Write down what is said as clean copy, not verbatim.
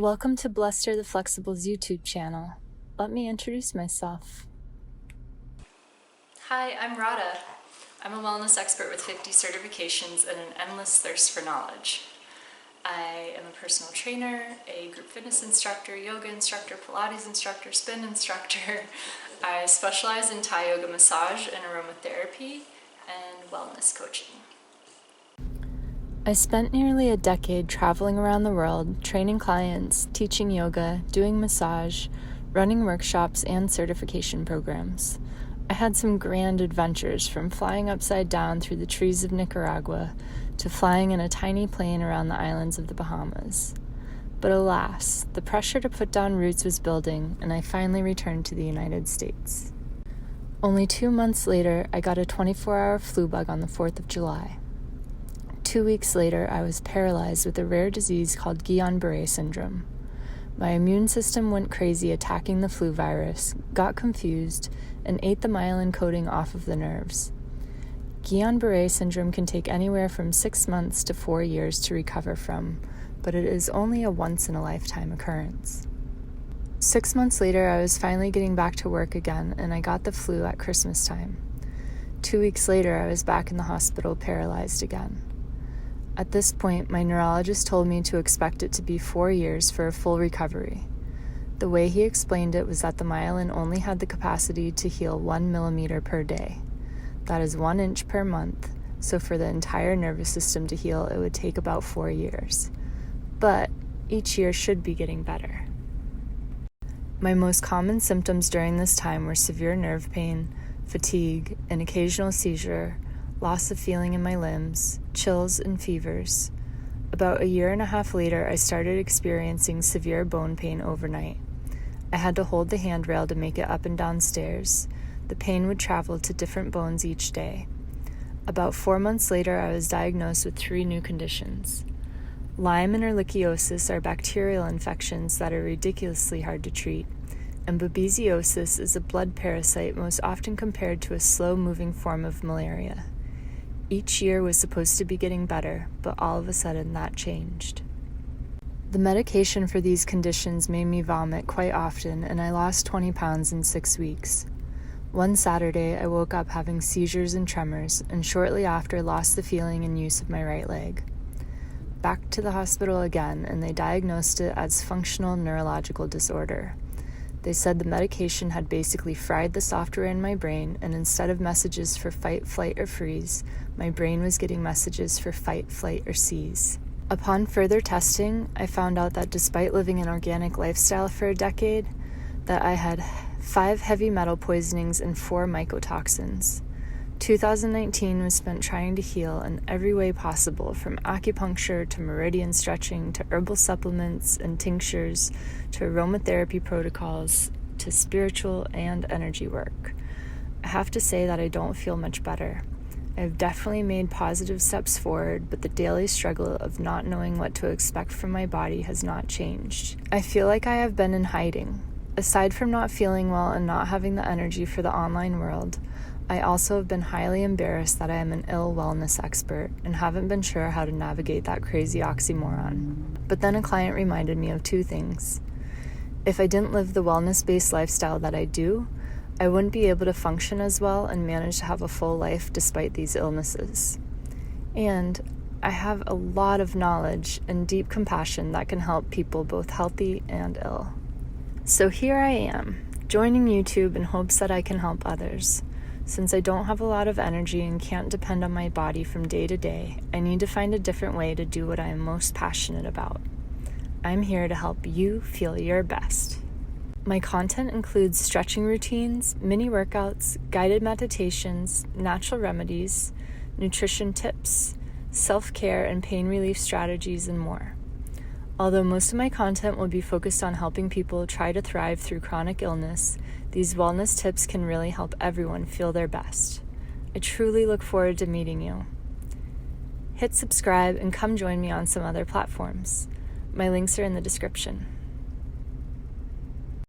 Welcome to Bluster the Flexible's YouTube channel. Let me introduce myself. Hi, I'm Radha. I'm a wellness expert with 50 certifications and an endless thirst for knowledge. I am a personal trainer, a group fitness instructor, yoga instructor, Pilates instructor, spin instructor. I specialize in Thai yoga massage and aromatherapy and wellness coaching. I spent nearly a decade traveling around the world, training clients, teaching yoga, doing massage, running workshops, and certification programs. I had some grand adventures, from flying upside down through the trees of Nicaragua to flying in a tiny plane around the islands of the Bahamas. But alas, the pressure to put down roots was building, and I finally returned to the United States. Only 2 months later, I got a 24-hour flu bug on the 4th of July. 2 weeks later, I was paralyzed with a rare disease called Guillain Barre Syndrome. My immune system went crazy attacking the flu virus, got confused, and ate the myelin coating off of the nerves. Guillain Barre Syndrome can take anywhere from 6 months to 4 years to recover from, but it is only a once-in-a-lifetime occurrence. 6 months later, I was finally getting back to work again, and I got the flu at Christmas time. 2 weeks later, I was back in the hospital paralyzed again. At this point, my neurologist told me to expect it to be 4 years for a full recovery. The way he explained it was that the myelin only had the capacity to heal 1 millimeter per day. That is 1 inch per month, so for the entire nervous system to heal, it would take about 4 years. But each year should be getting better. My most common symptoms during this time were severe nerve pain, fatigue, an occasional seizure, loss of feeling in my limbs, chills, and fevers. About 1.5 years later, I started experiencing severe bone pain overnight. I had to hold the handrail to make it up and down stairs. The pain would travel to different bones each day. About 4 months later, I was diagnosed with 3 new conditions. Lyme and Ehrlichiosis are bacterial infections that are ridiculously hard to treat, and Babesia is a blood parasite most often compared to a slow-moving form of malaria. Each year was supposed to be getting better, but all of a sudden that changed. The medication for these conditions made me vomit quite often, and I lost 20 pounds in 6 weeks. One Saturday, I woke up having seizures and tremors, and shortly after lost the feeling and use of my right leg. Back to the hospital again, and they diagnosed it as functional neurological disorder. They said the medication had basically fried the software in my brain, and instead of messages for fight, flight, or freeze, my brain was getting messages for fight, flight, or seize. Upon further testing, I found out that despite living an organic lifestyle for a decade, that I had 5 heavy metal poisonings and 4 mycotoxins. 2019 was spent trying to heal in every way possible, from acupuncture to meridian stretching to herbal supplements and tinctures to aromatherapy protocols to spiritual and energy work. I have to say that I don't feel much better. I have definitely made positive steps forward, but the daily struggle of not knowing what to expect from my body has not changed. I feel like I have been in hiding. Aside from not feeling well and not having the energy for the online world, I also have been highly embarrassed that I am an ill wellness expert and haven't been sure how to navigate that crazy oxymoron. But then a client reminded me of 2 things. If I didn't live the wellness-based lifestyle that I do, I wouldn't be able to function as well and manage to have a full life despite these illnesses. And I have a lot of knowledge and deep compassion that can help people both healthy and ill. So here I am, joining YouTube in hopes that I can help others. Since I don't have a lot of energy and can't depend on my body from day to day, I need to find a different way to do what I am most passionate about. I'm here to help you feel your best. My content includes stretching routines, mini workouts, guided meditations, natural remedies, nutrition tips, self-care and pain relief strategies, and more. Although most of my content will be focused on helping people try to thrive through chronic illness, these wellness tips can really help everyone feel their best. I truly look forward to meeting you. Hit subscribe and come join me on some other platforms. My links are in the description.